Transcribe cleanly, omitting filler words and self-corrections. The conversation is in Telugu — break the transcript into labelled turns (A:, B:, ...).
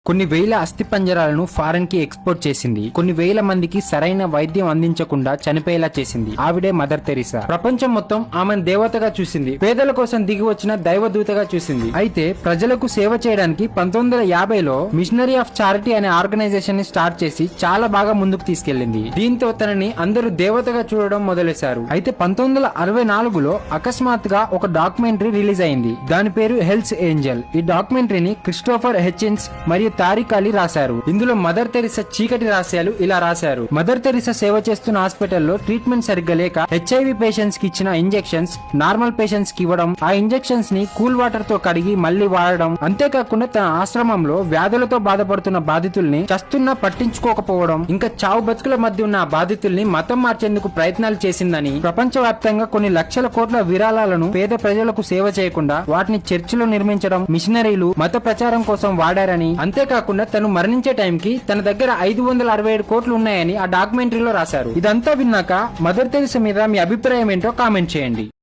A: కొన్ని వేల అస్థిపంజరాలను ఫారెన్ కి ఎక్స్పోర్ట్ చేసింది. కొన్ని వేల మందికి సరైన వైద్యం అందించకుండా చనిపోయేలా చేసింది. ఆవిడే మదర్ తెరీసా. ప్రపంచం మొత్తం ఆమెను దేవతగా చూసింది. పేదల కోసం దిగి వచ్చిన దైవదూతగా చూసింది. అయితే ప్రజలకు సేవ చేయడానికి 1950లో మిషనరీ ఆఫ్ చారిటీ అనే ఆర్గనైజేషన్ ని స్టార్ట్ చేసి చాలా బాగా ముందుకు తీసుకెళ్లింది. దీంతో తనని అందరూ దేవతగా చూడడం మొదలెశారు. అయితే 1964లో అకస్మాత్తుగా ఒక డాక్యుమెంటరీ రిలీజ్ అయింది. దాని పేరు హెల్స్ ఏంజల్. ఈ డాక్యుమెంటరీని క్రిస్టోఫర్ హెచ్కిన్స్ మరియు తారిక్ అలీ రాశారు. ఇందులో మదర్ తెరీసా చీకటి రహస్యాలు ఇలా రాశారు. మదర్ తెరీసా సేవ చేస్తున్న హాస్పిటల్లో ట్రీట్మెంట్ సరిగ్గా లేక హెచ్ఐవి పేషెంట్స్ కి ఇచ్చిన ఇంజెక్షన్స్ నార్మల్ పేషెంట్స్ కి ఇవ్వడం, ఆ ఇంజెక్షన్స్ ని కూల్ వాటర్ తో కడిగి మళ్లీ వాడడం, అంతేకాకుండా తన ఆశ్రమంలో వ్యాధులతో బాధపడుతున్న బాధితుల్ని చస్తున్నా పట్టించుకోకపోవడం, ఇంకా చావు బతుకుల మధ్య ఉన్న బాధితుల్ని మతం మార్చేందుకు ప్రయత్నాలు చేసిందని, ప్రపంచవ్యాప్తంగా కొన్ని లక్షల కోట్ల విరాళాలను పేద ప్రజలకు సేవ చేయకుండా వాటిని చర్చిలో నిర్మించడం, మిషనరీలు మత ప్రచారం కోసం వాడారని, అంతేకాకుండా తను మరణించే టైంకి తన దగ్గర 567 కోట్లు ఉన్నాయని ఆ డాక్యుమెంటరీలో రాశారు. ఇదంతా విన్నాక మదర్ తెరీసా మీద మీ అభిప్రాయం ఏంటో కామెంట్ చేయండి.